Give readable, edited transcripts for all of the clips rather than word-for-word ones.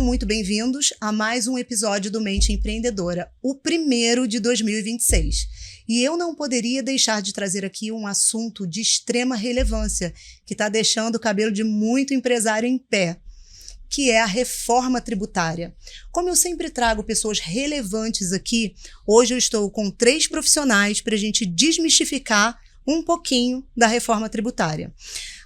muito bem-vindos a mais um episódio do Mente Empreendedora, o primeiro de 2026. E eu não poderia deixar de trazer aqui um assunto de extrema relevância, que está deixando o cabelo de muito empresário em pé, que é a reforma tributária. Como eu sempre trago pessoas relevantes aqui, hoje eu estou com 3 profissionais para a gente desmistificar um pouquinho da reforma tributária.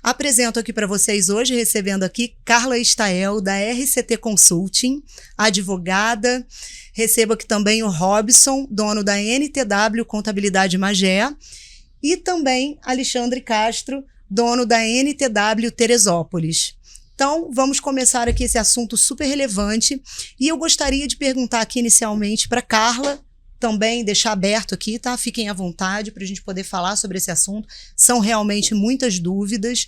Apresento aqui para vocês hoje, recebendo aqui Carla Estael, da RCT Consulting, advogada. Recebo aqui também o Robson, dono da NTW Contabilidade Magé. E também Alexandre Castro, dono da NTW Teresópolis. Então, vamos começar aqui esse assunto super relevante. E eu gostaria de perguntar aqui inicialmente para Carla, também deixar aberto aqui, tá? Fiquem à vontade para a gente poder falar sobre esse assunto. São realmente muitas dúvidas.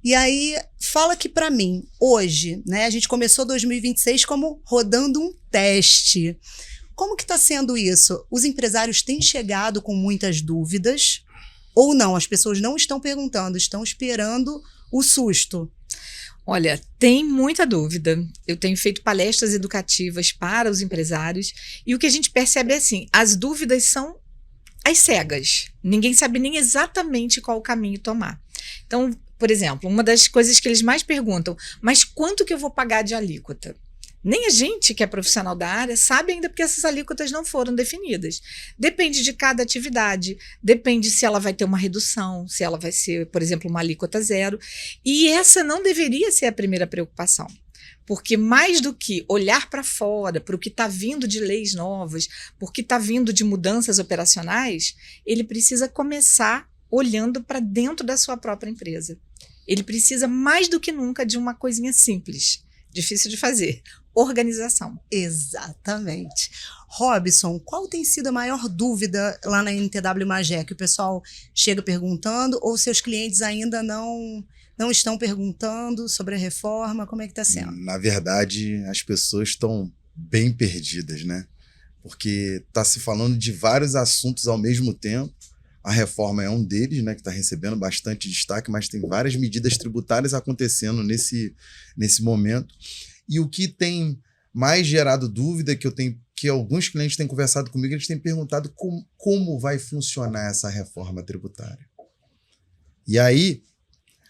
E aí, fala aqui para mim, hoje, né? A gente começou 2026 como rodando um teste. Como que está sendo isso? Os empresários têm chegado com muitas dúvidas ou não? As pessoas não estão perguntando, estão esperando o susto. Olha, tem muita dúvida. Eu tenho feito palestras educativas para os empresários e o que a gente percebe é assim, as dúvidas são às cegas. Ninguém sabe nem exatamente qual o caminho tomar. Então, por exemplo, uma das coisas que eles mais perguntam, mas quanto que eu vou pagar de alíquota? Nem a gente, que é profissional da área, sabe ainda porque essas alíquotas não foram definidas. Depende de cada atividade, depende se ela vai ter uma redução, se ela vai ser, por exemplo, uma alíquota zero. E essa não deveria ser a primeira preocupação. Porque mais do que olhar para fora, para o que está vindo de leis novas, por que está vindo de mudanças operacionais, ele precisa começar olhando para dentro da sua própria empresa. Ele precisa mais do que nunca de uma coisinha simples, difícil de fazer. Organização. Exatamente. Robson, qual tem sido a maior dúvida lá na NTW Magé? Que o pessoal chega perguntando ou seus clientes ainda não estão perguntando sobre a reforma? Como é que está sendo? Na verdade, as pessoas estão bem perdidas, né? Porque está se falando de vários assuntos ao mesmo tempo. A reforma é um deles, né, que está recebendo bastante destaque, mas tem várias medidas tributárias acontecendo nesse momento. E o que tem mais gerado dúvida, que alguns clientes têm conversado comigo, eles têm perguntado como vai funcionar essa reforma tributária. E aí,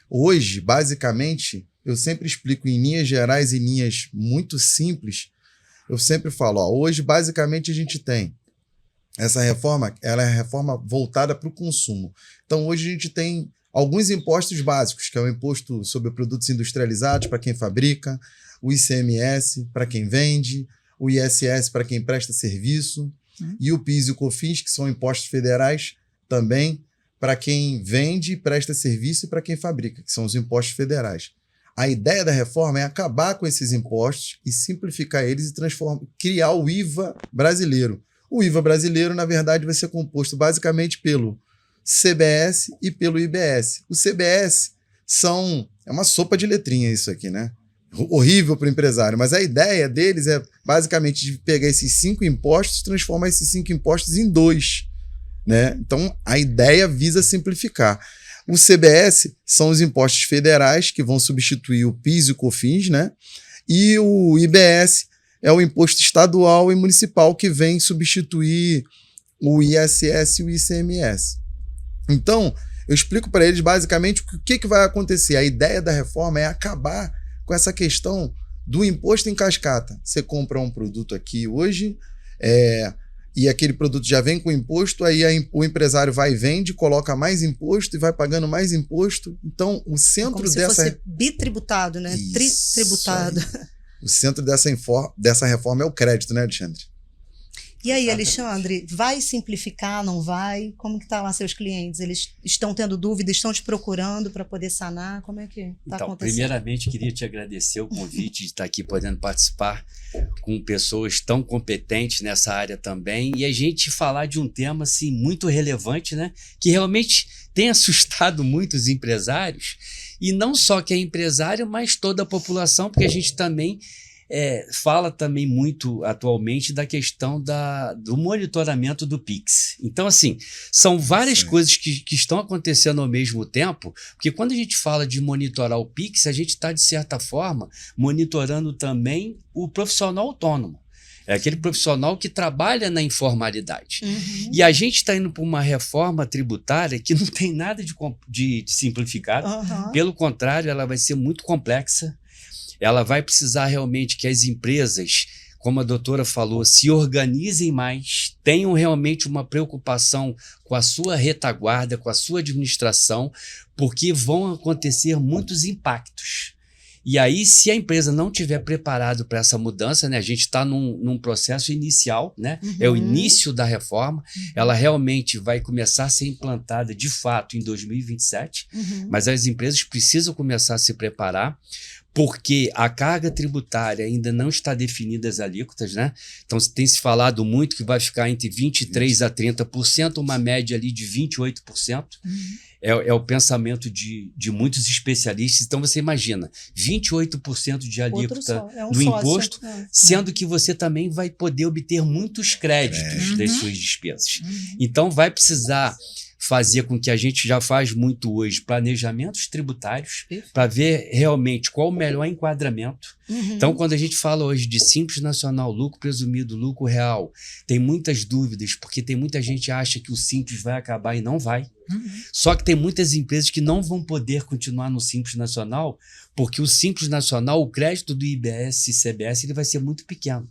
hoje, basicamente, eu sempre explico em linhas gerais e linhas muito simples, eu sempre falo, hoje, basicamente, a gente tem essa reforma, ela é a reforma voltada para o consumo. Então, hoje a gente tem alguns impostos básicos, que é o imposto sobre produtos industrializados para quem fabrica, o ICMS para quem vende, o ISS para quem presta serviço, e o PIS e o COFINS, que são impostos federais também para quem vende e presta serviço e para quem fabrica, que são os impostos federais. A ideia da reforma é acabar com esses impostos e simplificar eles e criar o IVA brasileiro. O IVA brasileiro, na verdade, vai ser composto basicamente pelo CBS e pelo IBS. O CBS é uma sopa de letrinha isso aqui, né? Horrível para o empresário, mas a ideia deles é basicamente de pegar esses 5 impostos e transformar esses 5 impostos em 2, né? Então, a ideia visa simplificar. O CBS são os impostos federais que vão substituir o PIS e o COFINS, né? E o IBS é o imposto estadual e municipal que vem substituir o ISS e o ICMS. Então, eu explico para eles basicamente o que vai acontecer. A ideia da reforma é acabar com essa questão do imposto em cascata. Você compra um produto aqui hoje e aquele produto já vem com imposto, aí o empresário vai e vende, coloca mais imposto e vai pagando mais imposto. Então, o centro como se fosse bitributado, né? Tritributado. O centro dessa reforma é o crédito, né, Alexandre? E aí, Alexandre, vai simplificar, não vai? Como que tá lá seus clientes? Eles estão tendo dúvida, estão te procurando para poder sanar? Como é que está acontecendo? Primeiramente, queria te agradecer o convite de estar aqui podendo participar com pessoas tão competentes nessa área também e a gente falar de um tema assim, muito relevante, né? Que realmente tem assustado muitos empresários e não só quem é empresário, mas toda a população, porque a gente também fala também muito atualmente da questão do monitoramento do Pix. Então, assim, são várias coisas que estão acontecendo ao mesmo tempo, porque quando a gente fala de monitorar o Pix, a gente está, de certa forma, monitorando também o profissional autônomo. É aquele profissional que trabalha na informalidade. Uhum. E a gente está indo para uma reforma tributária que não tem nada de simplificado. Uhum. Pelo contrário, ela vai ser muito complexa. Ela vai precisar realmente que as empresas, como a doutora falou, se organizem mais, tenham realmente uma preocupação com a sua retaguarda, com a sua administração, porque vão acontecer muitos impactos. E aí, se a empresa não estiver preparada para essa mudança, né, a gente está num processo inicial, né, é o início da reforma, ela realmente vai começar a ser implantada de fato em 2027, mas as empresas precisam começar a se preparar, porque a carga tributária ainda não está definida as alíquotas, né? Então, tem se falado muito que vai ficar entre 23% a 30%, uma média ali de 28%. É o pensamento de muitos especialistas. Então, você imagina, 28% de alíquota do imposto, sendo que você também vai poder obter muitos créditos das suas despesas. Então, vai precisar fazer com que a gente já faz muito hoje planejamentos tributários para ver realmente qual o melhor enquadramento. Então, quando a gente fala hoje de Simples Nacional, lucro presumido, lucro real, tem muitas dúvidas, porque tem muita gente que acha que o Simples vai acabar e não vai. Só que tem muitas empresas que não vão poder continuar no Simples Nacional, porque o Simples Nacional, o crédito do IBS e CBS, ele vai ser muito pequeno.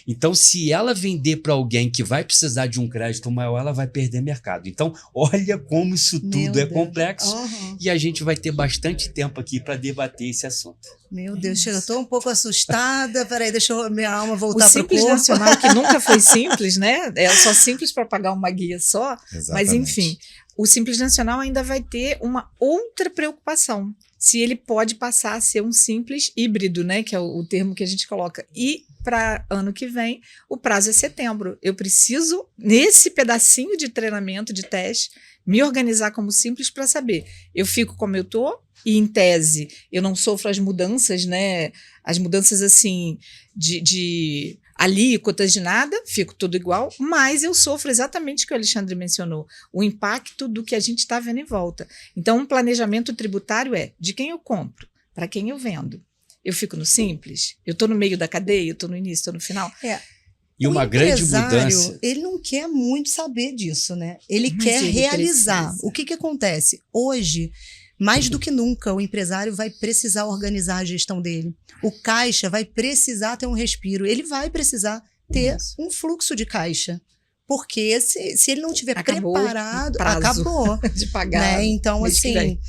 Então, se ela vender para alguém que vai precisar de um crédito maior, ela vai perder mercado. Então, olha como isso tudo é complexo e a gente vai ter bastante tempo aqui para debater esse assunto. Meu Deus, eu estou um pouco assustada. Peraí, deixa minha alma voltar para o Simples corpo. Nacional, que nunca foi simples, né? É só simples para pagar uma guia só. Exatamente. Mas, enfim, o Simples Nacional ainda vai ter uma outra preocupação. Se ele pode passar a ser um simples híbrido, né? Que é o termo que a gente coloca. E para ano que vem, o prazo é setembro. Eu preciso, nesse pedacinho de treinamento, de teste, me organizar como simples para saber. Eu fico como eu estou e, em tese, eu não sofro as mudanças, né? As mudanças, assim, de alíquotas de nada, fico tudo igual, mas eu sofro exatamente o que o Alexandre mencionou, o impacto do que a gente está vendo em volta. Então, um planejamento tributário é de quem eu compro, para quem eu vendo. Eu fico no simples? Eu estou no meio da cadeia? Eu estou no início, estou no final? E uma grande mudança. Ele não quer muito saber disso, né? Ele quer realizar. O que acontece? Hoje, mais do que nunca, o empresário vai precisar organizar a gestão dele. O caixa vai precisar ter um respiro. Ele vai precisar ter um fluxo de caixa. Porque se ele não tiver preparado, acabou de pagar. Né? Então, mês que assim, vem.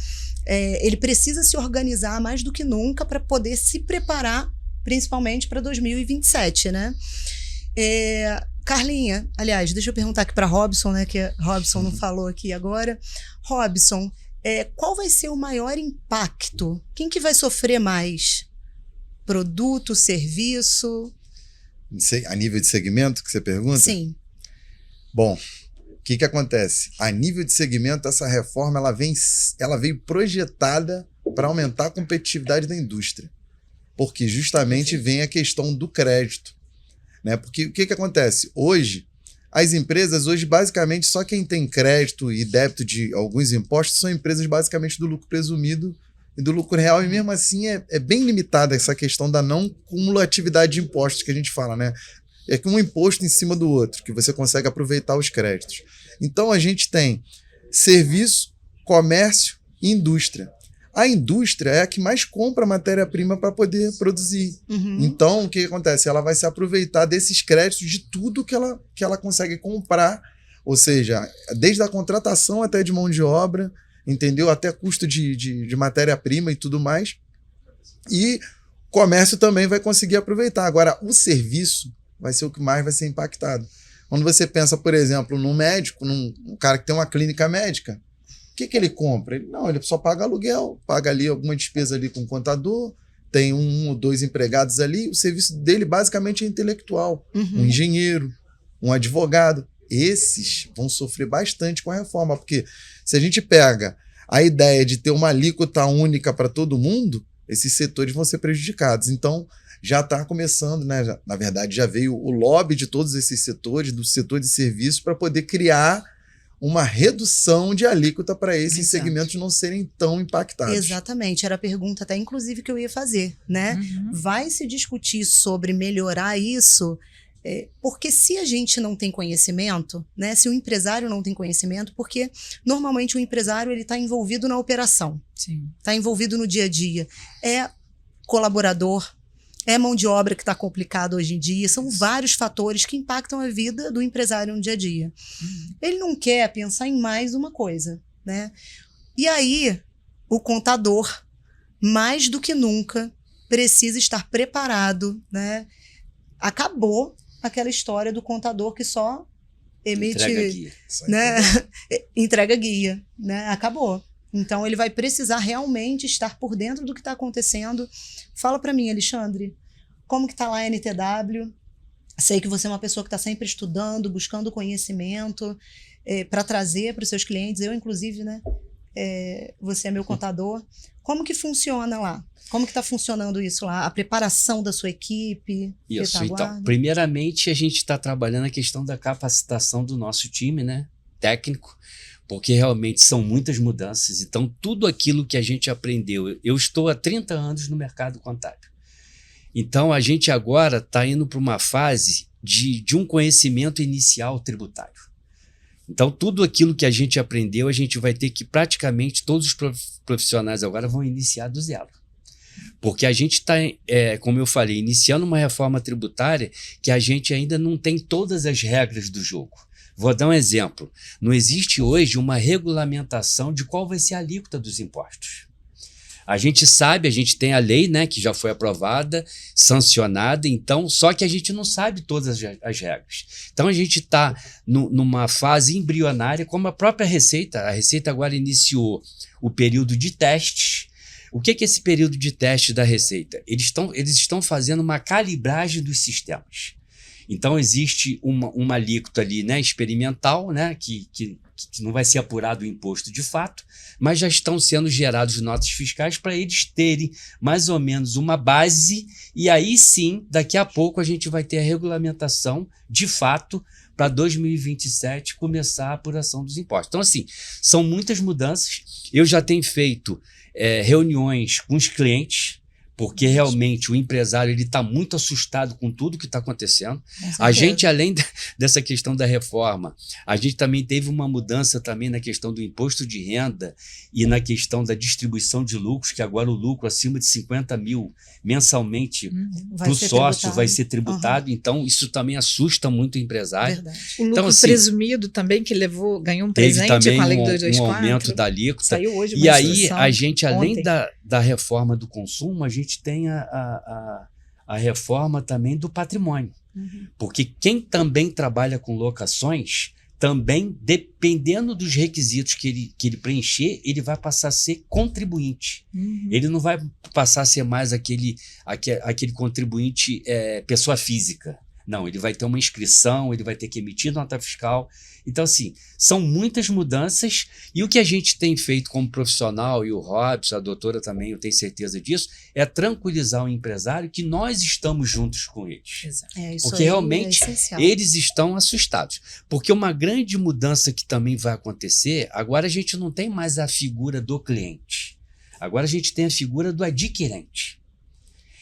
ele precisa se organizar mais do que nunca para poder se preparar, principalmente para 2027, né? Carlinha, aliás, deixa eu perguntar aqui para Robson, né? Que Robson não falou aqui agora. Robson, qual vai ser o maior impacto? Quem que vai sofrer mais? Produto, serviço? A nível de segmento que você pergunta? Sim. Bom, o que acontece? A nível de segmento, essa reforma ela veio projetada para aumentar a competitividade da indústria. Porque justamente vem a questão do crédito. Né? Porque o que acontece? Hoje, as empresas, basicamente, só quem tem crédito e débito de alguns impostos são empresas basicamente do lucro presumido e do lucro real, e mesmo assim é bem limitada essa questão da não cumulatividade de impostos que a gente fala, né? É que um imposto em cima do outro, que você consegue aproveitar os créditos. Então, a gente tem serviço, comércio e indústria. A indústria é a que mais compra matéria-prima para poder produzir. Então, o que acontece? Ela vai se aproveitar desses créditos de tudo que ela consegue comprar, ou seja, desde a contratação até de mão de obra, entendeu? Até custo de matéria-prima e tudo mais. E o comércio também vai conseguir aproveitar. Agora, o serviço vai ser o que mais vai ser impactado. Quando você pensa, por exemplo, num médico, num cara que tem uma clínica médica, o que ele compra? Ele só paga aluguel, paga ali alguma despesa ali com o contador, tem um ou dois empregados ali, o serviço dele basicamente é intelectual. Um engenheiro, um advogado. Esses vão sofrer bastante com a reforma, porque se a gente pega a ideia de ter uma alíquota única para todo mundo, esses setores vão ser prejudicados. Então, já está começando, né? Na verdade, já veio o lobby de todos esses setores, do setor de serviços, para poder criar uma redução de alíquota para esses Exato. segmentos não serem tão impactados. Exatamente, era a pergunta até inclusive que eu ia fazer, né? Uhum. Vai se discutir sobre melhorar isso, porque se a gente não tem conhecimento, né? Se o empresário não tem conhecimento, porque normalmente o empresário ele está envolvido na operação, Sim. está envolvido no dia a dia, é colaborador, é mão de obra que está complicado hoje em dia, são vários fatores que impactam a vida do empresário no dia a dia. Ele não quer pensar em mais uma coisa, né? E aí, o contador, mais do que nunca, precisa estar preparado, né? Acabou aquela história do contador que só emite, Entrega aqui. né? Entrega guia, né? Acabou. Então, ele vai precisar realmente estar por dentro do que está acontecendo. Fala para mim, Alexandre, como que está lá a NTW? Sei que você é uma pessoa que está sempre estudando, buscando conhecimento para trazer para os seus clientes. Eu, inclusive, né? Você é meu contador. Como que funciona lá? Como que está funcionando isso lá? A preparação da sua equipe? Isso, retaguarda? então, primeiramente a gente está trabalhando a questão da capacitação do nosso time, né? Técnico, porque realmente são muitas mudanças. Então, tudo aquilo que a gente aprendeu, eu estou há 30 anos no mercado contábil. Então, a gente agora está indo para uma fase de um conhecimento inicial tributário. Então, tudo aquilo que a gente aprendeu, a gente vai ter que praticamente todos os profissionais agora vão iniciar do zero. Porque a gente está, como eu falei, iniciando uma reforma tributária que a gente ainda não tem todas as regras do jogo. Vou dar um exemplo. Não existe hoje uma regulamentação de qual vai ser a alíquota dos impostos. A gente sabe, a gente tem a lei, né, que já foi aprovada, sancionada, então, só que a gente não sabe todas as regras. Então, a gente está numa fase embrionária, como a própria Receita. A Receita agora iniciou o período de testes. O que é esse período de teste da Receita? Eles estão fazendo uma calibragem dos sistemas. Então, existe uma alíquota ali, né, experimental, né, que não vai ser apurado o imposto de fato, mas já estão sendo gerados notas fiscais para eles terem mais ou menos uma base, e aí sim, daqui a pouco a gente vai ter a regulamentação de fato para 2027 começar a apuração dos impostos. Então, assim, são muitas mudanças. Eu já tenho feito reuniões com os clientes, porque realmente o empresário está muito assustado com tudo que está acontecendo. A gente, além dessa questão da reforma, a gente também teve uma mudança também na questão do imposto de renda e na questão da distribuição de lucros, que agora o lucro acima de 50 mil mensalmente para o sócio vai ser tributado. Então, isso também assusta muito o empresário. Verdade. O lucro Então, assim, presumido também, que ganhou um presente teve também com a Lei um 224. aumento da alíquota. Saiu hoje uma E aí, instrução a gente, além ontem. da reforma do consumo, a gente tem a reforma também do patrimônio. Porque quem também trabalha com locações, também, dependendo dos requisitos que ele preencher, ele vai passar a ser contribuinte. Ele não vai passar a ser mais aquele contribuinte pessoa física. Não, ele vai ter uma inscrição, ele vai ter que emitir nota fiscal. Então, assim, são muitas mudanças, e o que a gente tem feito como profissional, e o Robson, a doutora também, eu tenho certeza disso, é tranquilizar o empresário que nós estamos juntos com eles. Exato. Isso Porque aí realmente é essencial. eles estão assustados. Porque uma grande mudança que também vai acontecer, agora a gente não tem mais a figura do cliente. Agora a gente tem a figura do adquirente.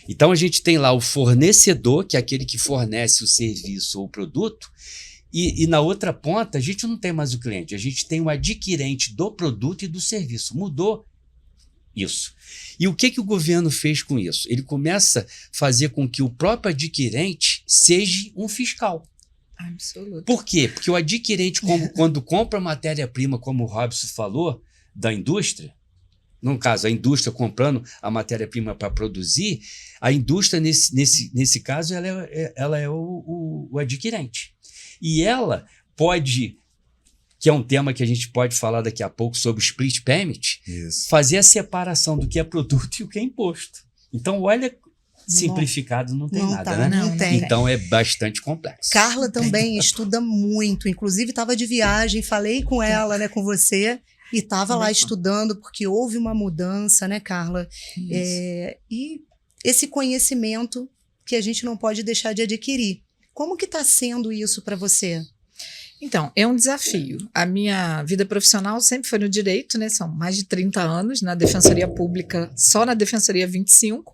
Então a gente tem lá o fornecedor, que é aquele que fornece o serviço ou o produto, e na outra ponta a gente não tem mais o cliente, a gente tem o adquirente do produto e do serviço. Mudou isso. E o que o governo fez com isso? Ele começa a fazer com que o próprio adquirente seja um fiscal. Absoluto. Por quê? Porque o adquirente, quando compra matéria-prima, como o Robson falou, da indústria, no caso, a indústria comprando a matéria-prima para produzir, a indústria, nesse caso, ela é o adquirente. E ela pode, que é um tema que a gente pode falar daqui a pouco sobre o split payment, Isso. fazer a separação do que é produto e o que é imposto. Então, olha, simplificado não tem Não nada, tá, né? não tem. Então, é bastante complexo. Carla também estuda muito, inclusive estava de viagem, falei com ela, né, com você, e estava lá estudando, porque houve uma mudança, né, Carla? E esse conhecimento que a gente não pode deixar de adquirir. Como que está sendo isso para você? Então, é um desafio. A minha vida profissional sempre foi no direito, né? São mais de 30 anos na Defensoria Pública, só na Defensoria 25.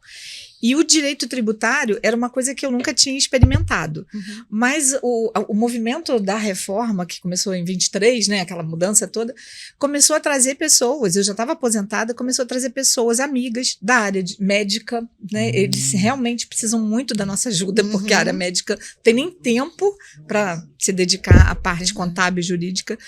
E o direito tributário era uma coisa que eu nunca tinha experimentado. Uhum. Mas o movimento da reforma, que começou em 23, né, aquela mudança toda, começou a trazer pessoas, eu já estava aposentada, começou a trazer pessoas amigas da área médica, né, eles realmente precisam muito da nossa ajuda, porque a área médica tem nem tempo para se dedicar à parte contábil e jurídica.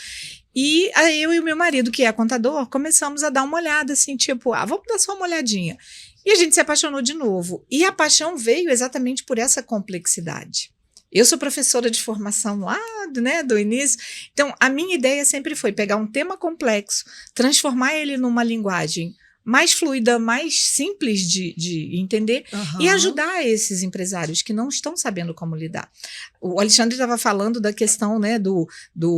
E aí eu e o meu marido, que é contador, começamos a dar uma olhada, assim, tipo, vamos dar só uma olhadinha. E a gente se apaixonou de novo. E a paixão veio exatamente por essa complexidade. Eu sou professora de formação lá, né, do início. Então, a minha ideia sempre foi pegar um tema complexo, transformar ele numa linguagem mais fluida, mais simples de entender e ajudar esses empresários que não estão sabendo como lidar. O Alexandre estava falando da questão, né, do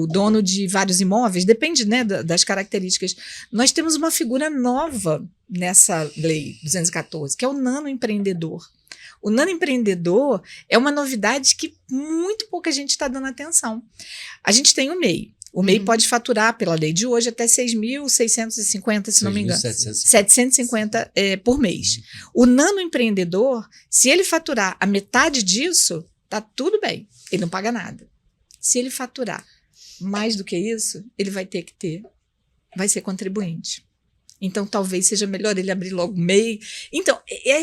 dono de vários imóveis, depende, né, das características. Nós temos uma figura nova nessa lei 214, que é o nanoempreendedor. O nanoempreendedor é uma novidade que muito pouca gente está dando atenção. A gente tem o MEI. O MEI pode faturar, pela lei de hoje, até 6.650, se não me engano. 750 por mês. O nanoempreendedor, se ele faturar a metade disso, tá tudo bem. Ele não paga nada. Se ele faturar mais do que isso, ele vai vai ser contribuinte. Então, talvez seja melhor ele abrir logo o MEI. Então,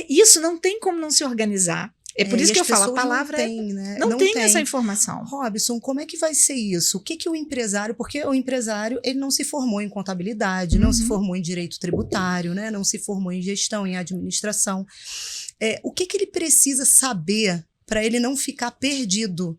isso não tem como não se organizar. É por isso que eu falo, a palavra não tem essa informação. Robson, como é que vai ser isso? O que o empresário, porque o empresário ele não se formou em contabilidade, não se formou em direito tributário, né? Não se formou em gestão, em administração. O que ele precisa saber para ele não ficar perdido?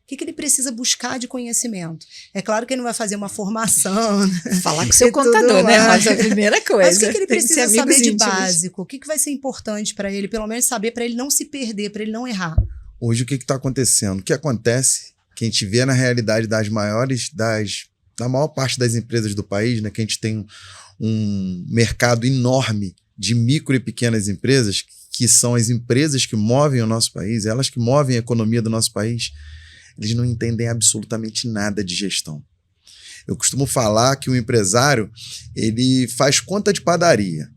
O que ele precisa buscar de conhecimento? É claro que ele não vai fazer uma formação. Falar com o seu contador, né? Mas é a primeira coisa. Mas o que ele precisa saber de básico? O que vai ser importante para ele, pelo menos saber, para ele não se perder, para ele não errar? Hoje, o que está acontecendo? O que acontece, que a gente vê na realidade da maior parte das empresas do país, né, que a gente tem um mercado enorme de micro e pequenas empresas, que são as empresas que movem o nosso país, elas que movem a economia do nosso país. Eles não entendem absolutamente nada de gestão. Eu costumo falar que o empresário, ele faz conta de padaria.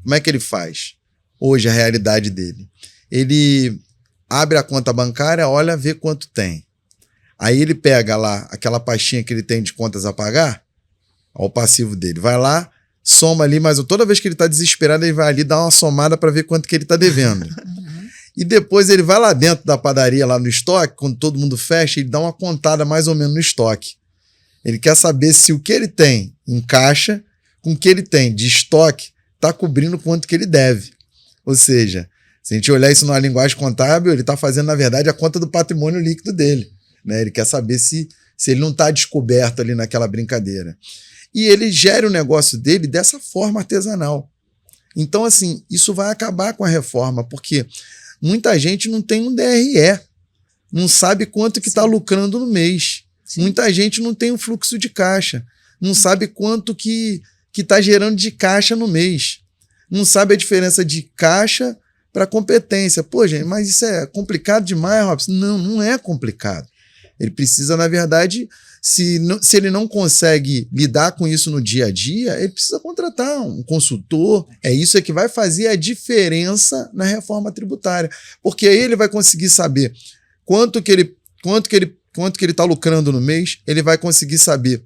Como é que ele faz? Hoje, a realidade dele. Ele abre a conta bancária, olha, vê quanto tem. Aí ele pega lá aquela pastinha que ele tem de contas a pagar, ó, o passivo dele. Vai lá, soma ali, mas toda vez que ele está desesperado, ele vai ali dar uma somada para ver quanto que ele está devendo. E depois ele vai lá dentro da padaria, lá no estoque, quando todo mundo fecha, ele dá uma contada mais ou menos no estoque. Ele quer saber se o que ele tem em caixa, com o que ele tem de estoque, está cobrindo quanto que ele deve. Ou seja, se a gente olhar isso numa linguagem contábil, ele está fazendo, na verdade, a conta do patrimônio líquido dele, né? Ele quer saber se ele não está descoberto ali naquela brincadeira. E ele gera o negócio dele dessa forma artesanal. Então, assim, isso vai acabar com a reforma, porque muita gente não tem um DRE, não sabe quanto que está lucrando no mês. Sim. Muita gente não tem um fluxo de caixa, não sabe quanto que está gerando de caixa no mês. Não sabe a diferença de caixa para competência. Pô, gente, mas isso é complicado demais, Robson. Não é complicado. Ele precisa, na verdade, se ele não consegue lidar com isso no dia a dia, ele precisa contratar um consultor. É isso que vai fazer a diferença na reforma tributária. Porque aí ele vai conseguir saber quanto que ele está lucrando no mês, ele vai conseguir saber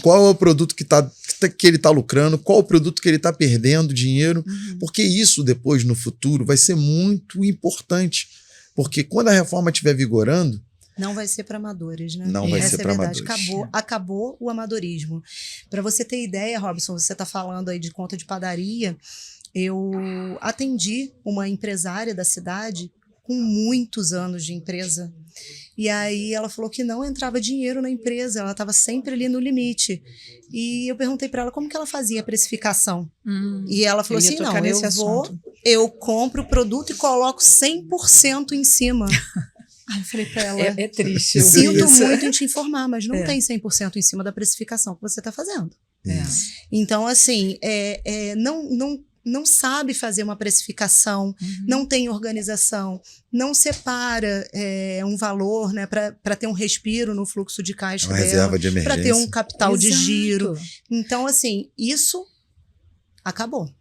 qual é o produto que ele está lucrando, qual o produto que ele está perdendo dinheiro, porque isso depois, no futuro, vai ser muito importante. Porque quando a reforma estiver vigorando, não vai ser para amadores, né? Não vai ser para amadores. Acabou o amadorismo. Para você ter ideia, Robson, você está falando aí de conta de padaria. Eu atendi uma empresária da cidade com muitos anos de empresa. E aí ela falou que não entrava dinheiro na empresa, ela estava sempre ali no limite. E eu perguntei para ela como que ela fazia a precificação. E ela falou assim, não, eu compro o produto e coloco 100% em cima. Aí eu falei para ela, é triste. Sinto muito em te informar, mas não tem 100% em cima da precificação que você está fazendo. Então, assim, não sabe fazer uma precificação, não tem organização, não separa um valor, né, para ter um respiro no fluxo de caixa Uma dela, reserva de emergência. para ter um capital de Exato. giro. Então, assim, isso acabou.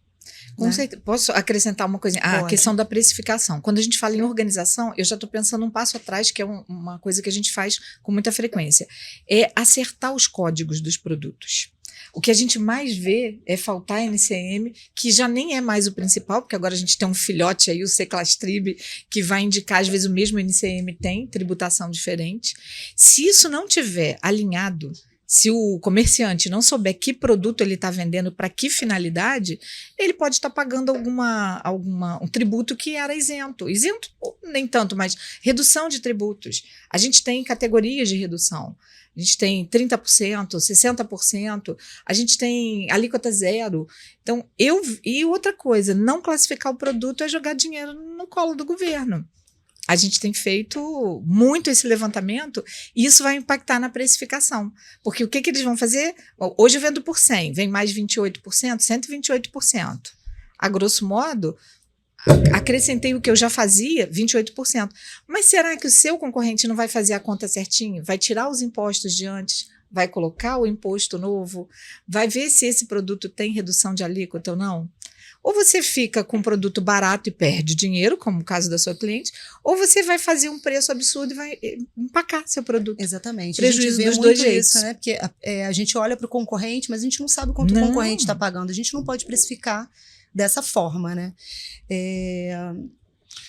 Com né? certeza. Posso acrescentar uma coisinha? A Pode. questão da precificação. Quando a gente fala em organização, eu já estou pensando um passo atrás, que é uma coisa que a gente faz com muita frequência. É acertar os códigos dos produtos. O que a gente mais vê é faltar NCM, que já nem é mais o principal, porque agora a gente tem um filhote aí, o Seclastrib, que vai indicar, às vezes o mesmo NCM tem, tributação diferente. Se isso não tiver alinhado, se o comerciante não souber que produto ele está vendendo para que finalidade, ele pode estar pagando um tributo que era isento. Isento nem tanto, mas redução de tributos. A gente tem categorias de redução. A gente tem 30%, 60%, a gente tem alíquota zero. Então, e outra coisa, não classificar o produto é jogar dinheiro no colo do governo. A gente tem feito muito esse levantamento e isso vai impactar na precificação. Porque o que eles vão fazer? Hoje eu vendo por 100, vem mais 28%, 128%. A grosso modo, acrescentei o que eu já fazia, 28%. Mas será que o seu concorrente não vai fazer a conta certinho? Vai tirar os impostos de antes? Vai colocar o imposto novo? Vai ver se esse produto tem redução de alíquota ou não? Ou você fica com um produto barato e perde dinheiro, como o caso da sua cliente, ou você vai fazer um preço absurdo e vai empacar seu produto. Exatamente. Prejuízo a gente vê dos muito dois jeitos. isso, né? Porque a gente olha para o concorrente, mas a gente não sabe quanto Não. o concorrente está pagando. A gente não pode precificar dessa forma, né?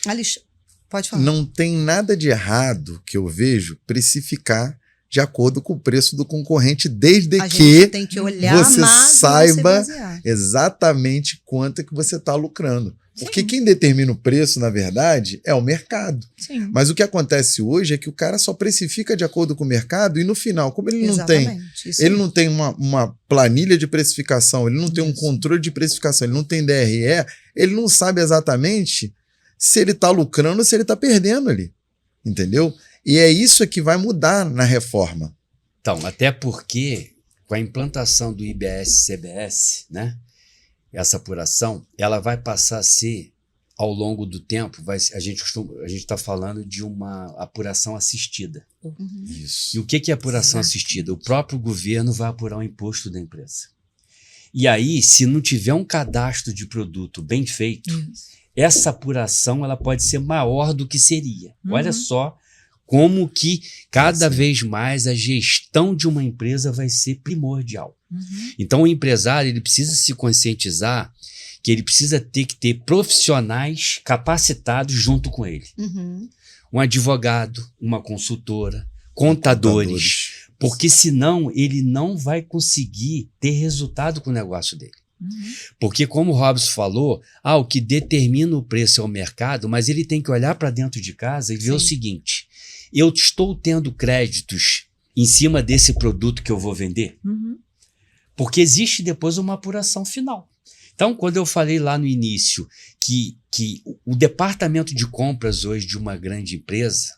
Alice, pode falar. Não tem nada de errado que eu vejo precificar de acordo com o preço do concorrente, desde A que gente tem que olhar, você mas não se saiba basear. exatamente quanto é que você está lucrando. Porque Sim. quem determina o preço, na verdade, é o mercado. Sim. Mas o que acontece hoje é que o cara só precifica de acordo com o mercado e no final, como ele não tem, Exatamente. Isso ele aí. não tem uma planilha de precificação, ele não tem um Isso. controle de precificação, ele não tem DRE, ele não sabe exatamente se ele está lucrando ou se ele está perdendo ali. Entendeu? E é isso que vai mudar na reforma. Então, até porque com a implantação do IBS-CBS, né, essa apuração, ela vai passar a ser, ao longo do tempo, a gente está falando de uma apuração assistida. Uhum. Isso. E o que é apuração assistida? O próprio governo vai apurar o imposto da empresa. E aí, se não tiver um cadastro de produto bem feito, essa apuração ela pode ser maior do que seria. Olha só como que cada vez mais a gestão de uma empresa vai ser primordial. Então o empresário ele precisa se conscientizar que ele precisa ter que ter profissionais capacitados junto com ele. Uhum. Um advogado, uma consultora, contadores, porque senão ele não vai conseguir ter resultado com o negócio dele. Porque como o Robson falou, o que determina o preço é o mercado, mas ele tem que olhar para dentro de casa e ver o seguinte: eu estou tendo créditos em cima desse produto que eu vou vender? Porque existe depois uma apuração final. Então, quando eu falei lá no início que o departamento de compras hoje de uma grande empresa,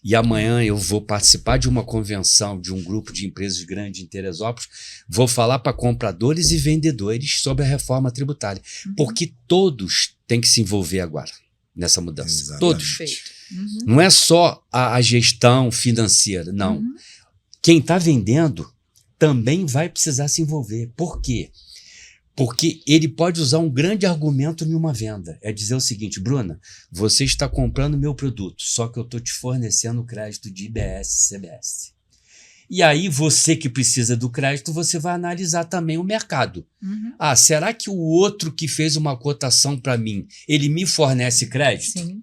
e amanhã eu vou participar de uma convenção de um grupo de empresas grandes em Teresópolis, vou falar para compradores e vendedores sobre a reforma tributária, porque todos têm que se envolver agora nessa mudança. Exatamente. Todos. Perfeito. Não é só a gestão financeira, não. Quem está vendendo também vai precisar se envolver. Por quê? Porque ele pode usar um grande argumento em uma venda. É dizer o seguinte: Bruna, você está comprando meu produto, só que eu estou te fornecendo crédito de IBS, CBS. E aí você que precisa do crédito, você vai analisar também o mercado. Será que o outro que fez uma cotação para mim, ele me fornece crédito? Sim.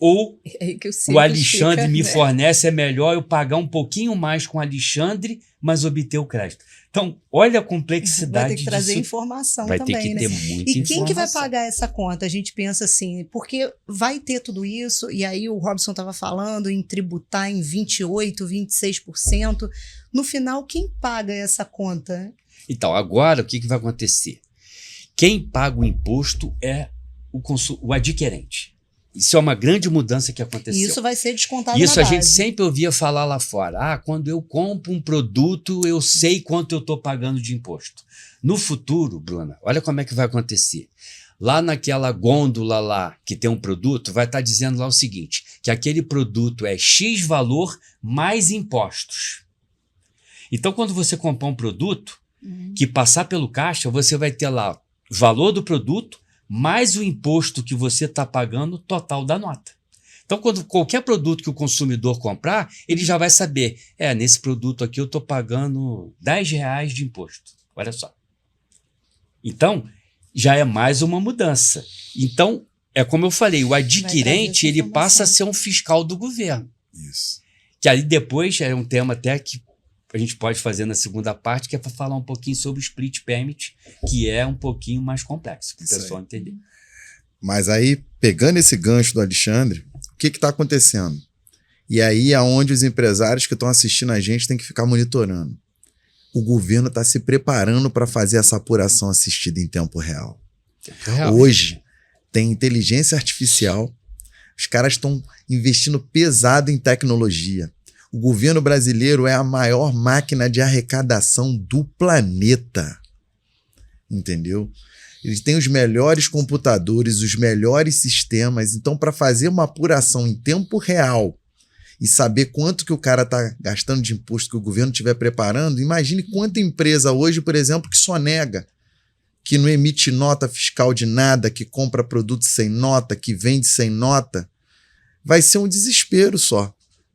Ou É aí que o Alexandre me fornece, é melhor eu pagar um pouquinho mais com o Alexandre, mas obter o crédito. Então, olha a complexidade Vai ter que trazer disso. informação Vai também, ter que né? ter muita E informação. quem que vai pagar essa conta? A gente pensa assim, porque vai ter tudo isso, e aí o Robson estava falando em tributar em 28%, 26%. No final, quem paga essa conta? Então, agora o que vai acontecer? Quem paga o imposto é o adquirente. Isso é uma grande mudança que aconteceu. E isso vai ser descontado Isso na a gente base. sempre ouvia falar lá fora. Quando eu compro um produto, eu sei quanto eu estou pagando de imposto. No futuro, Bruna, olha como é que vai acontecer. Lá naquela gôndola lá que tem um produto, vai estar dizendo lá o seguinte, que aquele produto é X valor mais impostos. Então, quando você comprar um produto que passar pelo caixa, você vai ter lá o valor do produto mais o imposto que você está pagando total da nota. Então, quando qualquer produto que o consumidor comprar, ele já vai saber, nesse produto aqui eu estou pagando R$10 de imposto. Olha só. Então, já é mais uma mudança. Então, é como eu falei, o adquirente ele passa a ser um fiscal do governo. Isso. Que aí depois é um tema até que a gente pode fazer na segunda parte, que é para falar um pouquinho sobre o split payment, que é um pouquinho mais complexo, para o pessoal entender. Mas aí, pegando esse gancho do Alexandre, o que está acontecendo? E aí é onde os empresários que estão assistindo a gente têm que ficar monitorando. O governo está se preparando para fazer essa apuração assistida em tempo real. Hoje, tem inteligência artificial, os caras estão investindo pesado em tecnologia. O governo brasileiro é a maior máquina de arrecadação do planeta. Entendeu? Eles têm os melhores computadores, os melhores sistemas. Então, para fazer uma apuração em tempo real e saber quanto que o cara está gastando de imposto que o governo estiver preparando, imagine quanta empresa hoje, por exemplo, que sonega, que não emite nota fiscal de nada, que compra produto sem nota, que vende sem nota. Vai ser um desespero só.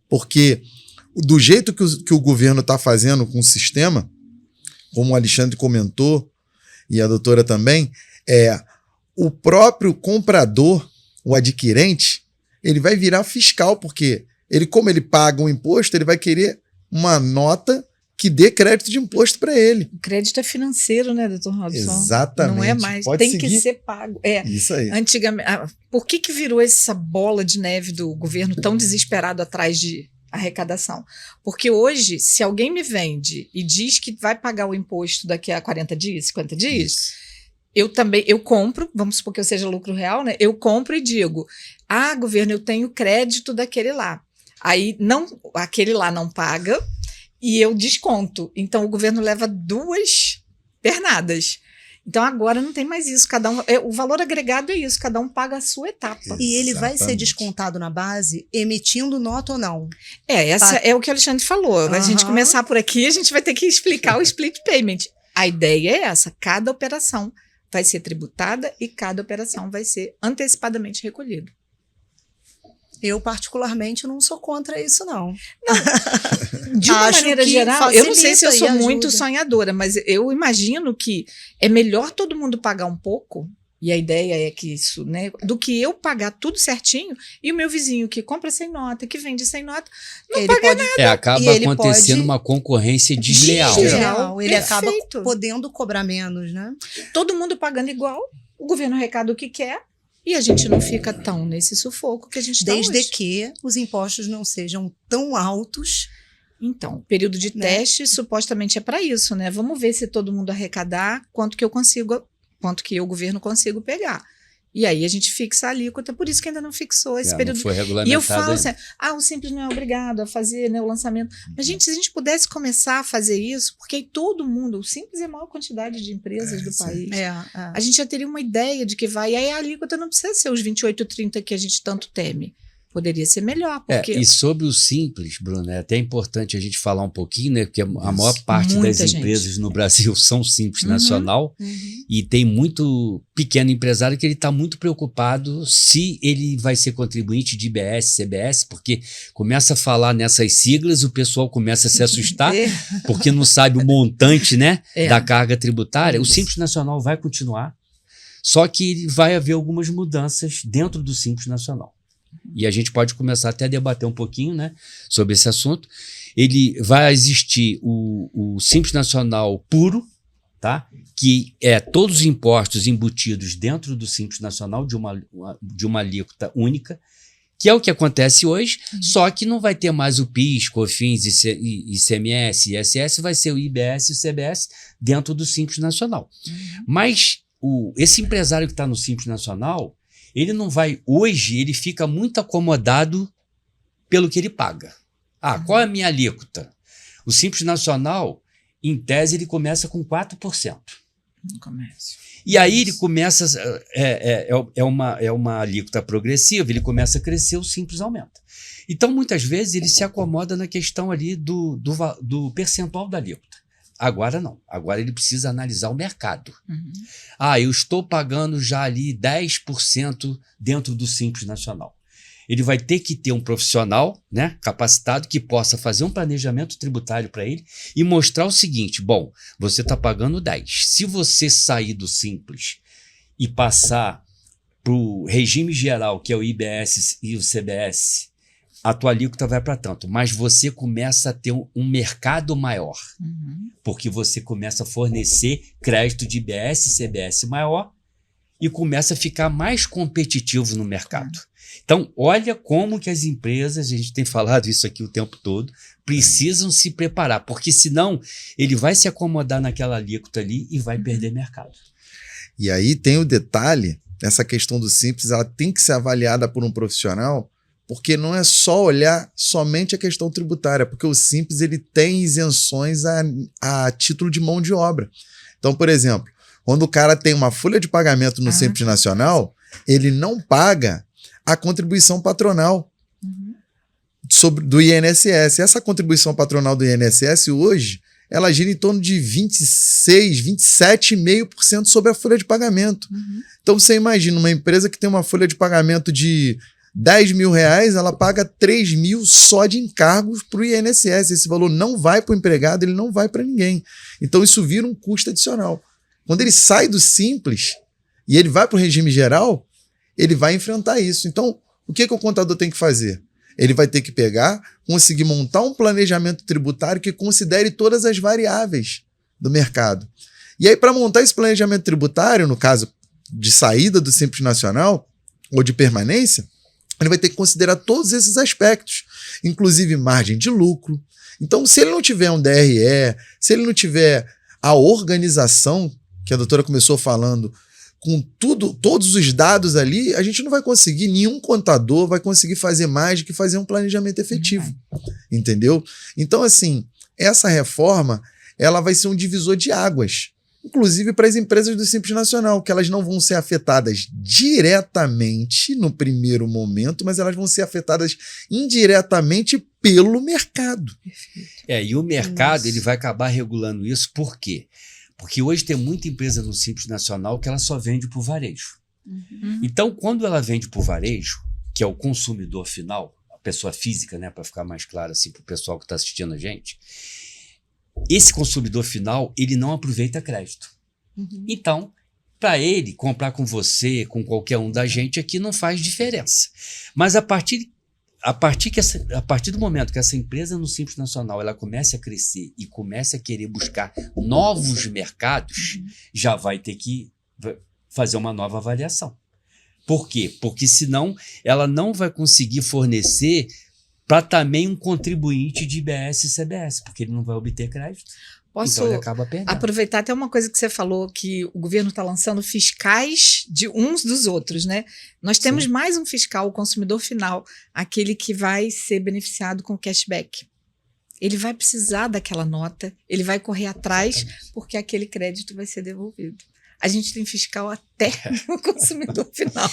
Porque do jeito que o governo está fazendo com o sistema, como o Alexandre comentou, e a doutora também, o próprio comprador, o adquirente, ele vai virar fiscal, porque como ele paga um imposto, ele vai querer uma nota que dê crédito de imposto para ele. O crédito é financeiro, né, doutor Robson? Exatamente. Não é mais. Pode tem seguir. que ser pago. Isso aí. Antigamente, por que virou essa bola de neve do governo tão desesperado atrás de arrecadação? Porque hoje, se alguém me vende e diz que vai pagar o imposto daqui a 40 dias, 50 dias, eu compro, vamos supor que eu seja lucro real, né? Eu compro e digo, governo, eu tenho crédito daquele lá. Aí aquele lá não paga e eu desconto. Então o governo leva 2 pernadas. Então agora não tem mais isso. O valor agregado é isso, cada um paga a sua etapa. E ele vai ser descontado na base, emitindo nota ou não? Essa é o que o Alexandre falou. A gente começar por aqui, a gente vai ter que explicar o split payment. A ideia é essa: cada operação vai ser tributada e cada operação vai ser antecipadamente recolhida. Eu, particularmente, não sou contra isso, não. De uma maneira geral, eu não sei se eu sou muito sonhadora, mas eu imagino que é melhor todo mundo pagar um pouco, e a ideia é que isso, né, do que eu pagar tudo certinho e o meu vizinho que compra sem nota, que vende sem nota, não paga nada. Acaba acontecendo uma concorrência desleal. Ele acaba podendo cobrar menos, né? Todo mundo pagando igual, o governo arrecada o que quer, e a gente não fica tão nesse sufoco que a gente está hoje. Desde que os impostos não sejam tão altos. Então, o período de teste supostamente é para isso, né? Vamos ver se todo mundo arrecadar, quanto que eu, governo, consigo pegar. E aí a gente fixa a alíquota, por isso que ainda não fixou esse período. Não foi regulamentado. E eu falo assim, o Simples não é obrigado a fazer, né, o lançamento. Mas, gente, se a gente pudesse começar a fazer isso, porque aí todo mundo, o Simples é a maior quantidade de empresas do país. A gente já teria uma ideia de que vai, e aí a alíquota não precisa ser os 28, 30 que a gente tanto teme. Poderia ser melhor, porque... E sobre o Simples, Bruna, é até importante a gente falar um pouquinho, né? Porque a maior parte das empresas no Brasil são Simples Nacional e tem muito pequeno empresário que ele está muito preocupado se ele vai ser contribuinte de IBS, CBS, porque começa a falar nessas siglas, o pessoal começa a se assustar, porque não sabe o montante, né, da carga tributária. O Simples Nacional vai continuar, só que vai haver algumas mudanças dentro do Simples Nacional. E a gente pode começar até a debater um pouquinho, né, sobre esse assunto. Ele vai existir o Simples Nacional puro, tá? Que é todos os impostos embutidos dentro do Simples Nacional de uma alíquota única, que é o que acontece hoje, só que não vai ter mais o PIS, COFINS, ICMS, ISS, vai ser o IBS e o CBS dentro do Simples Nacional. Mas esse empresário que está no Simples Nacional, ele não vai... Hoje, ele fica muito acomodado pelo que ele paga. Qual é a minha alíquota? O Simples Nacional, em tese, ele começa com 4%. No comércio. E aí ele começa... É uma alíquota progressiva, ele começa a crescer, o Simples aumenta. Então, muitas vezes, ele se acomoda na questão ali do percentual da alíquota. Agora não. Agora ele precisa analisar o mercado. Eu estou pagando já ali 10% dentro do Simples Nacional. Ele vai ter que ter um profissional, né, capacitado que possa fazer um planejamento tributário para ele e mostrar o seguinte: bom, você está pagando 10%. Se você sair do Simples e passar para o regime geral, que é o IBS e o CBS, a tua alíquota vai para tanto, mas você começa a ter um mercado maior, porque você começa a fornecer crédito de IBS e CBS maior e começa a ficar mais competitivo no mercado. Então, olha como que as empresas, a gente tem falado isso aqui o tempo todo, precisam se preparar, porque senão ele vai se acomodar naquela alíquota ali e vai perder mercado. E aí tem o detalhe, essa questão do Simples, ela tem que ser avaliada por um profissional, porque não é só olhar somente a questão tributária, porque o Simples ele tem isenções a título de mão de obra. Então, por exemplo, quando o cara tem uma folha de pagamento no Simples Nacional, ele não paga a contribuição patronal do INSS. Essa contribuição patronal do INSS hoje, ela gira em torno de 26%, 27,5% sobre a folha de pagamento. Então você imagina uma empresa que tem uma folha de pagamento de R$10 mil, ela paga 3 mil só de encargos para o INSS. Esse valor não vai para o empregado, ele não vai para ninguém. Então isso vira um custo adicional. Quando ele sai do Simples e ele vai para o regime geral, ele vai enfrentar isso. Então, o que o contador tem que fazer? Ele vai ter que conseguir montar um planejamento tributário que considere todas as variáveis do mercado. E aí, para montar esse planejamento tributário, no caso de saída do Simples Nacional ou de permanência, ele vai ter que considerar todos esses aspectos, inclusive margem de lucro. Então, se ele não tiver um DRE, se ele não tiver a organização, que a doutora começou falando, com todos os dados ali, a gente não vai conseguir, nenhum contador vai conseguir fazer mais do que fazer um planejamento efetivo, entendeu? Então, assim, essa reforma, ela vai ser um divisor de águas, inclusive para as empresas do Simples Nacional, que elas não vão ser afetadas diretamente no primeiro momento, mas elas vão ser afetadas indiretamente pelo mercado. E o mercado ele vai acabar regulando isso, por quê? Porque hoje tem muita empresa no Simples Nacional que ela só vende para o varejo. Então, quando ela vende para o varejo, que é o consumidor final, a pessoa física, né, para ficar mais claro assim, para o pessoal que está assistindo a gente, esse consumidor final, ele não aproveita crédito. Então, para ele, comprar com você, com qualquer um da gente aqui, não faz diferença. Mas a partir do momento que essa empresa no Simples Nacional ela comece a crescer e comece a querer buscar novos mercados, já vai ter que fazer uma nova avaliação. Por quê? Porque senão ela não vai conseguir fornecer para também um contribuinte de IBS e CBS, porque ele não vai obter crédito. Posso então ele acaba perdendo. aproveitar até uma coisa que você falou, que o governo está lançando fiscais de uns dos outros, né? Nós temos mais um fiscal, o consumidor final, aquele que vai ser beneficiado com cashback. Ele vai precisar daquela nota, ele vai correr atrás, porque aquele crédito vai ser devolvido. A gente tem fiscal até no consumidor final.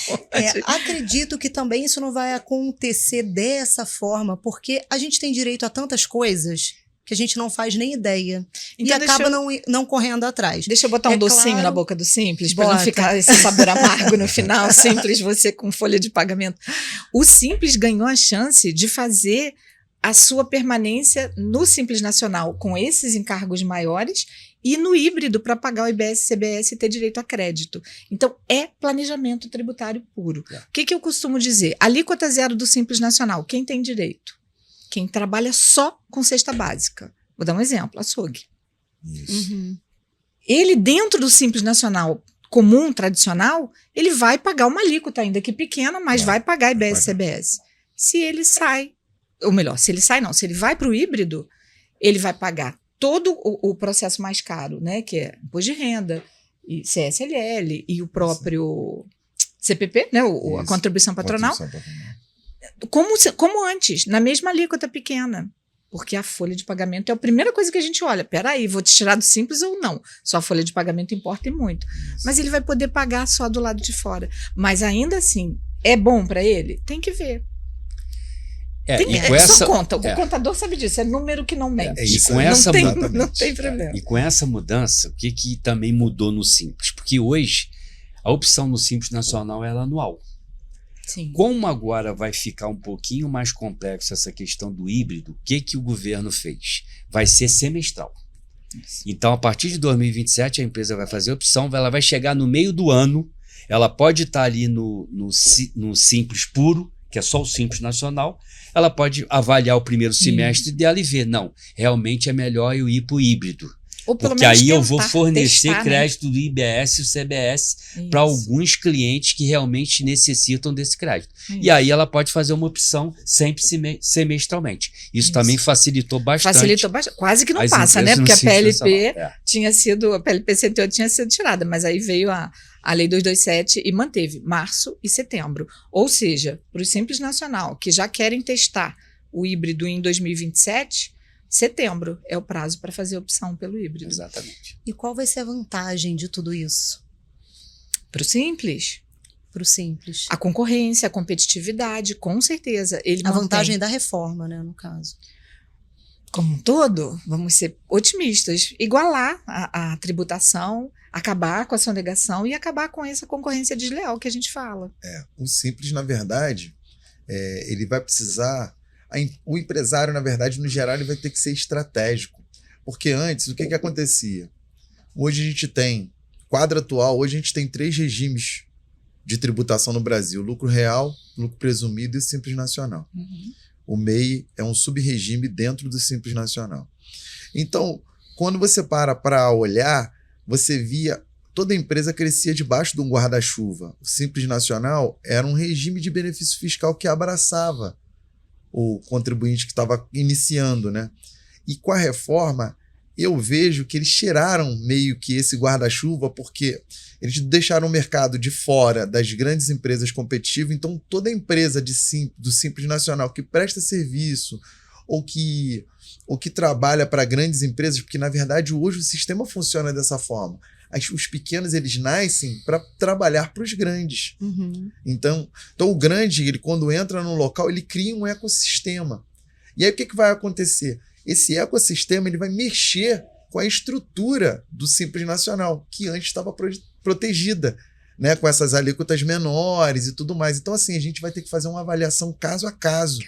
Acredito que também isso não vai acontecer dessa forma, porque a gente tem direito a tantas coisas que a gente não faz nem ideia. Então, e acaba não correndo atrás. Deixa eu botar um docinho na boca do Simples, para não ficar esse sabor amargo no final. Simples, você com folha de pagamento. O Simples ganhou a chance de fazer a sua permanência no Simples Nacional com esses encargos maiores e no híbrido para pagar o IBS e CBS e ter direito a crédito. Então, é planejamento tributário puro. O que eu costumo dizer? Alíquota zero do Simples Nacional. Quem tem direito? Quem trabalha só com cesta básica. Vou dar um exemplo, açougue. Ele, dentro do Simples Nacional comum, tradicional, ele vai pagar uma alíquota, ainda que pequena, mas vai pagar IBS e CBS. Se ele sai, ou melhor, se ele vai para o híbrido, ele vai pagar todo o processo mais caro, né, que é imposto de renda, e CSLL e o próprio CPP, né? A Isso. contribuição patronal. Contribuição patronal. Como antes, na mesma alíquota pequena. Porque a folha de pagamento é a primeira coisa que a gente olha. Peraí, vou te tirar do simples ou não? Só a folha de pagamento importa e muito. Mas ele vai poder pagar só do lado de fora. Mas ainda assim, é bom para ele? Tem que ver. E com essa conta. O contador sabe disso. É número que não mente. É isso, com essa não tem problema. E com essa mudança, o que também mudou no Simples? Porque hoje, a opção no Simples Nacional é anual. Sim. Como agora vai ficar um pouquinho mais complexo essa questão do híbrido, o que o governo fez? Vai ser semestral. Isso. Então, a partir de 2027, a empresa vai fazer a opção, ela vai chegar no meio do ano, ela pode estar ali no Simples puro, que é só o Simples Nacional, ela pode avaliar o primeiro semestre dela e ver, não, realmente é melhor eu ir para o híbrido. Ou pelo Porque menos aí eu vou tentar, fornecer testar, crédito do IBS e o CBS para alguns clientes que realmente necessitam desse crédito. E aí ela pode fazer uma opção sempre semestralmente. Isso também facilitou bastante. Facilitou bastante. Quase que não as passa, né? empresas Porque a no Simples PLP Nacional. a PLP 108 tinha sido tirada, mas aí veio a Lei 227 e manteve março e setembro. Ou seja, para o Simples Nacional, que já querem testar o híbrido em 2027, setembro é o prazo para fazer a opção pelo híbrido. Exatamente. E qual vai ser a vantagem de tudo isso Para o Simples, para o Simples? a concorrência, a competitividade, com certeza. Ele A mantém. vantagem da reforma, né, no caso. Como um todo, vamos ser otimistas, igualar a tributação, acabar com a sonegação e acabar com essa concorrência desleal que a gente fala. O Simples, na verdade, ele vai precisar... O empresário, na verdade, no geral, ele vai ter que ser estratégico. Porque antes, o que acontecia? Hoje a gente tem, quadro atual, hoje a gente tem 3 regimes de tributação no Brasil: lucro real, lucro presumido e Simples Nacional. O MEI é um sub-regime dentro do Simples Nacional. Então, quando você para olhar, você via toda a empresa crescia debaixo de um guarda-chuva. O Simples Nacional era um regime de benefício fiscal que abraçava o contribuinte que estava iniciando, né? E com a reforma, eu vejo que eles tiraram meio que esse guarda-chuva, porque eles deixaram o mercado de fora das grandes empresas competitivas. Então, toda empresa do Simples Nacional que presta serviço ou que trabalha para grandes empresas, porque, na verdade, hoje o sistema funciona dessa forma. Os pequenos, eles nascem para trabalhar para os grandes. Então, o grande, ele, quando entra no local, ele cria um ecossistema. E aí, o que vai acontecer? Esse ecossistema, ele vai mexer com a estrutura do Simples Nacional, que antes estava protegida, né, com essas alíquotas menores e tudo mais. Então, assim, a gente vai ter que fazer uma avaliação caso a caso.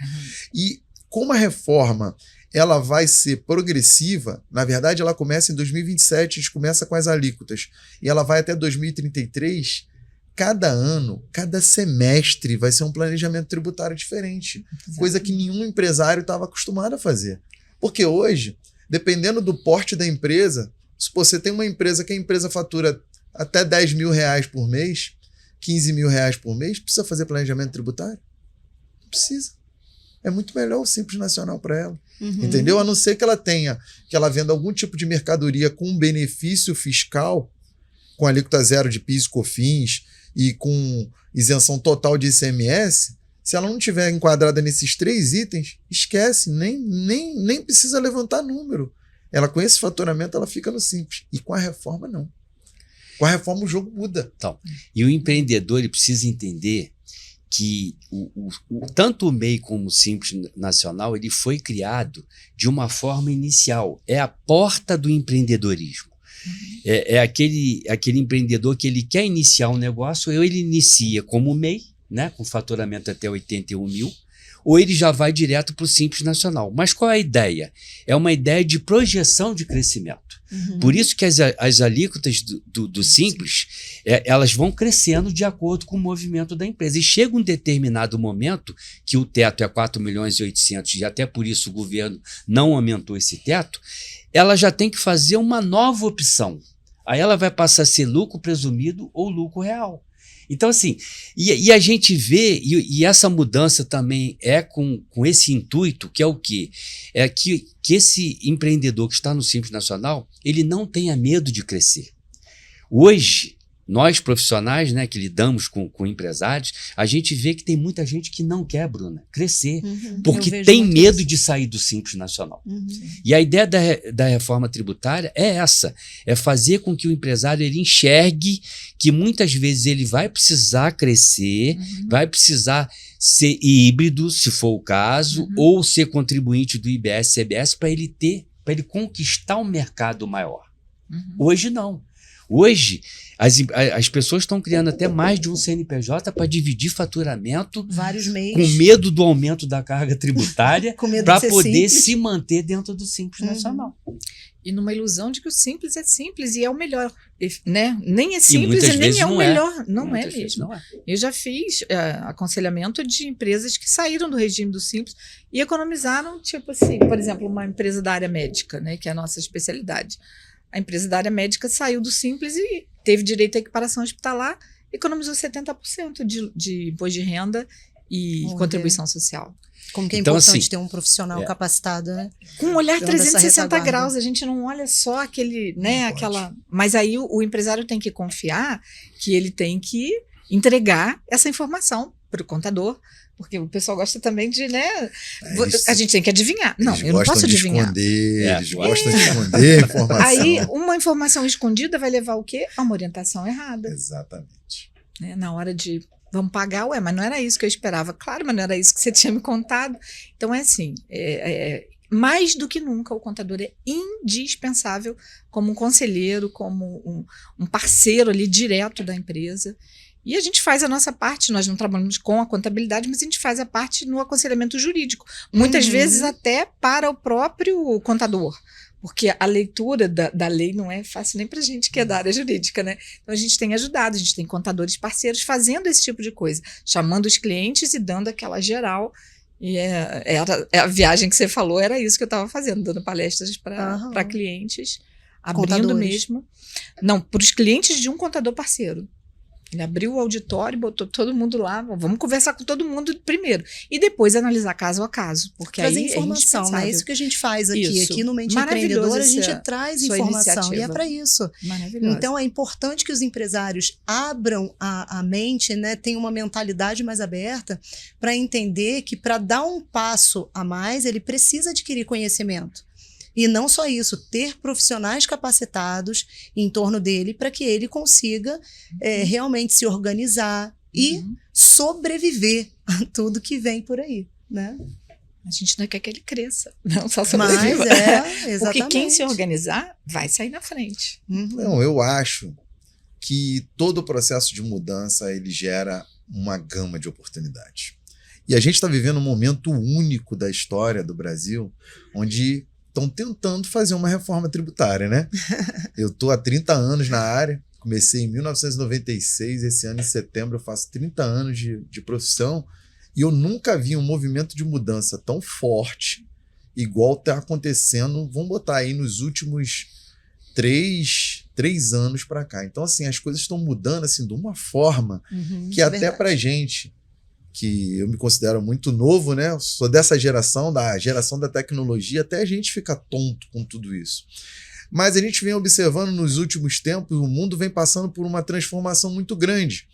E como a reforma ela vai ser progressiva, na verdade ela começa em 2027, a gente começa com as alíquotas, e ela vai até 2033, cada ano, cada semestre vai ser um planejamento tributário diferente. Exatamente. Coisa que nenhum empresário estava acostumado a fazer. Porque hoje, dependendo do porte da empresa, se você tem uma empresa que a empresa fatura até R$10 mil por mês, R$15 mil por mês, precisa fazer planejamento tributário? Não precisa. É muito melhor o Simples Nacional para ela. Entendeu? A não ser que ela venda algum tipo de mercadoria com benefício fiscal, com alíquota zero de PIS e COFINS e com isenção total de ICMS. Se ela não estiver enquadrada nesses 3 itens, esquece, nem precisa levantar número. Ela, com esse faturamento, ela fica no Simples. E com a reforma, não. Com a reforma, o jogo muda. Então, e o empreendedor, ele precisa entender que tanto o MEI como o Simples Nacional, ele foi criado de uma forma inicial. É a porta do empreendedorismo. É aquele empreendedor que ele quer iniciar um negócio, ou ele inicia como MEI, né, com faturamento até 81 mil, ou ele já vai direto para o Simples Nacional. Mas qual é a ideia? É uma ideia de projeção de crescimento. Por isso que as alíquotas do Simples, elas vão crescendo de acordo com o movimento da empresa. E chega um determinado momento que o teto é 4.800.000, e até por isso o governo não aumentou esse teto, ela já tem que fazer uma nova opção. Aí ela vai passar a ser lucro presumido ou lucro real. Então, assim, e a gente vê, e essa mudança também é com esse intuito, que é o quê? É que esse empreendedor que está no Simples Nacional, ele não tenha medo de crescer. Hoje, nós profissionais, né, que lidamos com empresários, a gente vê que tem muita gente que não quer, Bruna, crescer, porque Eu vejo tem muito medo isso. de sair do Simples Nacional. Uhum. E a ideia da reforma tributária é essa, é fazer com que o empresário ele enxergue que muitas vezes ele vai precisar crescer, vai precisar ser híbrido, se for o caso, ou ser contribuinte do IBS, CBS, para ele conquistar um mercado maior. Hoje não. Hoje, as pessoas estão criando até mais de um CNPJ para dividir faturamento, Vários meses. com medo do aumento da carga tributária, Com medo para de ser poder simples. se manter dentro do Simples Nacional. E numa ilusão de que o simples é simples e é o melhor, né? Nem é simples muitas e nem vezes é o não é. melhor. Não é Muitas vezes mesmo. não é. Eu já fiz aconselhamento de empresas que saíram do regime do simples e economizaram, tipo assim, por exemplo, uma empresa da área médica, né, que é a nossa especialidade. A empresa da área médica saiu do simples e teve direito à equiparação hospitalar, economizou 70% de imposto de renda e Olha. contribuição social. Como que é Então, importante assim, ter um profissional capacitado, né? Com um olhar Dando essa 360 retaguarda. graus, a gente não olha só aquele, né, Não aquela. Mas aí o empresário tem que confiar que ele tem que entregar essa informação para o contador, porque o pessoal gosta também de, né? A gente tem que adivinhar. Não, Eles eu não gostam posso de adivinhar. esconder, É, eles gosta. gostam de esconder a informação. Aí uma informação escondida vai levar o quê? A uma orientação errada. Exatamente. Né? Na hora de vamos pagar, mas não era isso que eu esperava. Claro, mas não era isso que você tinha me contado. Então é assim, mais do que nunca o contador é indispensável como um conselheiro, como um parceiro ali direto da empresa. E a gente faz a nossa parte, nós não trabalhamos com a contabilidade, mas a gente faz a parte no aconselhamento jurídico. Muitas vezes até para o próprio contador. Porque a leitura da lei não é fácil nem para a gente que é da área jurídica, né? Então a gente tem ajudado, a gente tem contadores parceiros fazendo esse tipo de coisa, chamando os clientes e dando aquela geral. E a viagem que você falou era isso que eu estava fazendo, dando palestras para clientes, abrindo Contadores. mesmo. Não, para os clientes de um contador parceiro. Ele abriu o auditório, botou todo mundo lá, vamos conversar com todo mundo primeiro. E depois analisar caso a caso. Porque Trazer aí informação, né? É isso que a gente faz aqui. Isso. Aqui no Mente Maravilhoso Empreendedora, a essa gente traz sua informação. E é iniciativa. para isso. Maravilhoso. Então, é importante que os empresários abram a mente, né? Tenham uma mentalidade mais aberta para entender que para dar um passo a mais, ele precisa adquirir conhecimento. E não só isso, ter profissionais capacitados em torno dele para que ele consiga realmente se organizar e sobreviver a tudo que vem por aí, né? A gente não quer que ele cresça, não só Mas sobreviva. exatamente. Porque quem se organizar vai sair na frente. Não, eu acho que todo o processo de mudança ele gera uma gama de oportunidades. E a gente está vivendo um momento único da história do Brasil, onde estão tentando fazer uma reforma tributária, né? Eu estou há 30 anos na área, comecei em 1996, esse ano em setembro eu faço 30 anos de profissão, e eu nunca vi um movimento de mudança tão forte, igual está acontecendo, vamos botar aí nos últimos 3 anos para cá. Então, assim, as coisas estão mudando assim, de uma forma que até para gente, que eu me considero muito novo, né? Eu sou dessa geração, da geração da tecnologia, até a gente fica tonto com tudo isso. Mas a gente vem observando nos últimos tempos, o mundo vem passando por uma transformação muito grande.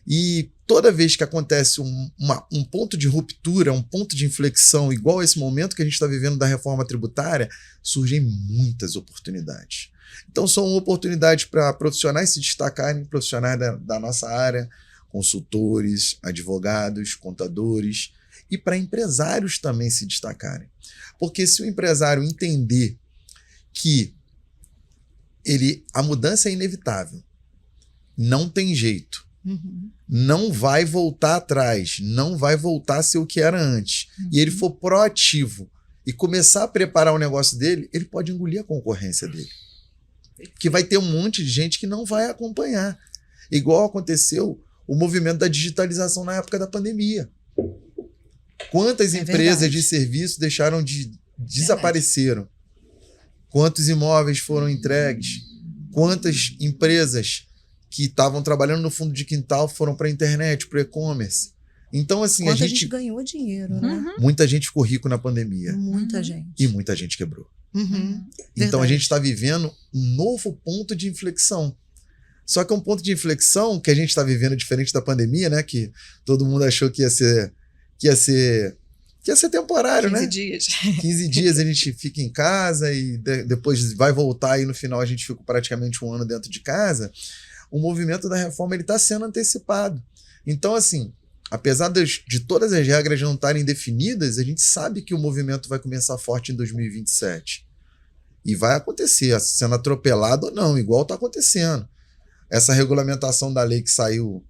E toda vez que acontece um ponto de ruptura, um ponto de inflexão, igual esse momento que a gente está vivendo da reforma tributária, surgem muitas oportunidades. Então são oportunidades para profissionais se destacarem, profissionais da nossa área, consultores, advogados, contadores, e para empresários também se destacarem. Porque se o empresário entender que a mudança é inevitável, não tem jeito, não vai voltar atrás, não vai voltar a ser o que era antes, e ele for proativo e começar a preparar o negócio dele, ele pode engolir a concorrência dele. Porque vai ter um monte de gente que não vai acompanhar. Igual aconteceu o movimento da digitalização na época da pandemia. Quantas empresas verdade. de serviço deixaram desapareceram? Quantos imóveis foram entregues? Quantas empresas que estavam trabalhando no fundo de quintal foram para a internet, para o e-commerce? Então, assim, Quanta gente ganhou dinheiro, né? muita gente ficou rico na pandemia. Muita gente. E muita gente quebrou. Então, Verdade. a gente está vivendo um novo ponto de inflexão. Só que é um ponto de inflexão que a gente está vivendo diferente da pandemia, né? Que todo mundo achou que ia ser temporário, 15 né? dias. 15 dias a gente fica em casa e depois vai voltar e no final a gente fica praticamente um ano dentro de casa. O movimento da reforma está sendo antecipado. Então, assim, apesar de todas as regras não estarem definidas, a gente sabe que o movimento vai começar forte em 2027. E vai acontecer, sendo atropelado ou não, igual está acontecendo. Essa regulamentação da lei que saiu,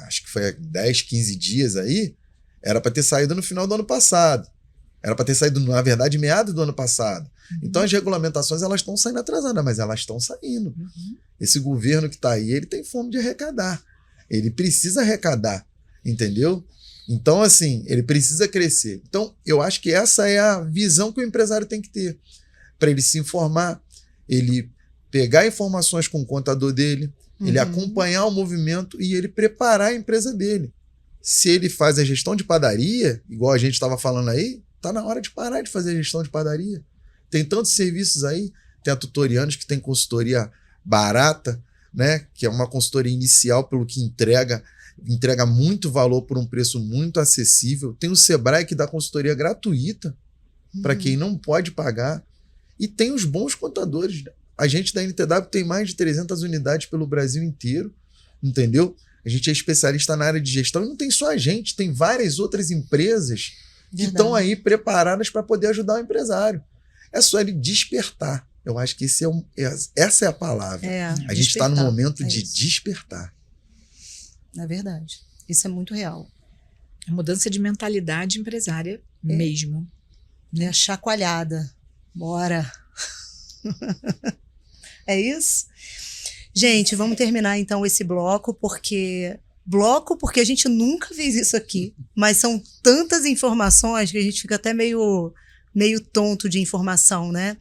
acho que foi há 10, 15 dias aí, era para ter saído no final do ano passado. Era para ter saído, na verdade, meados do ano passado. Então, as regulamentações elas estão saindo atrasadas, mas elas estão saindo. Esse governo que está aí, ele tem fome de arrecadar. Ele precisa arrecadar, entendeu? Então, assim, ele precisa crescer. Então, eu acho que essa é a visão que o empresário tem que ter. Para ele se informar, ele pegar informações com o contador dele, ele acompanhar o movimento e ele preparar a empresa dele. Se ele faz a gestão de padaria, igual a gente estava falando aí, tá na hora de parar de fazer a gestão de padaria. Tem tantos serviços aí, tem a Tutorianos que tem consultoria barata, né, que é uma consultoria inicial pelo que entrega muito valor por um preço muito acessível. Tem o Sebrae que dá consultoria gratuita para quem não pode pagar. E tem os bons contadores. A gente da NTW tem mais de 300 unidades pelo Brasil inteiro, entendeu? A gente é especialista na área de gestão e não tem só a gente, tem várias outras empresas que estão aí preparadas para poder ajudar o empresário. É só ele despertar. Eu acho que essa é a palavra. A gente está no momento de despertar. É verdade. Isso é muito real. A mudança de mentalidade empresária mesmo. É a chacoalhada. Bora! É isso? Gente, vamos terminar então esse bloco, porque a gente nunca fez isso aqui, mas são tantas informações que a gente fica até meio tonto de informação, né?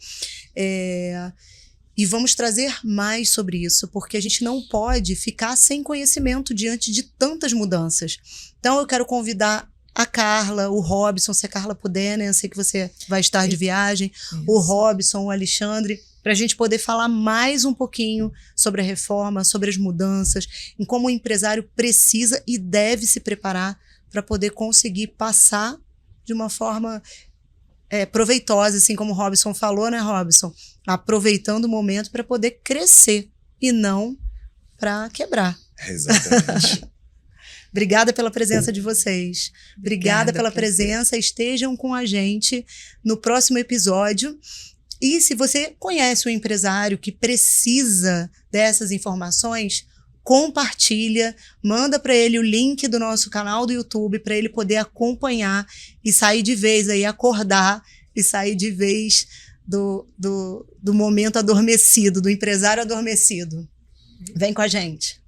E vamos trazer mais sobre isso, porque a gente não pode ficar sem conhecimento diante de tantas mudanças. Então eu quero convidar a Carla, o Robson, se a Carla puder, né? Eu sei que você vai estar de viagem. Isso. O Robson, o Alexandre, para a gente poder falar mais um pouquinho sobre a reforma, sobre as mudanças, em como o empresário precisa e deve se preparar para poder conseguir passar de uma forma proveitosa, assim como o Robson falou, né, Robson? Aproveitando o momento para poder crescer e não para quebrar. Exatamente. Obrigada pela presença de vocês. Obrigada pela presença. Estejam com a gente no próximo episódio. E se você conhece um empresário que precisa dessas informações, compartilha, manda para ele o link do nosso canal do YouTube para ele poder acompanhar e sair de vez aí, acordar e sair de vez do momento adormecido, do empresário adormecido. Vem com a gente.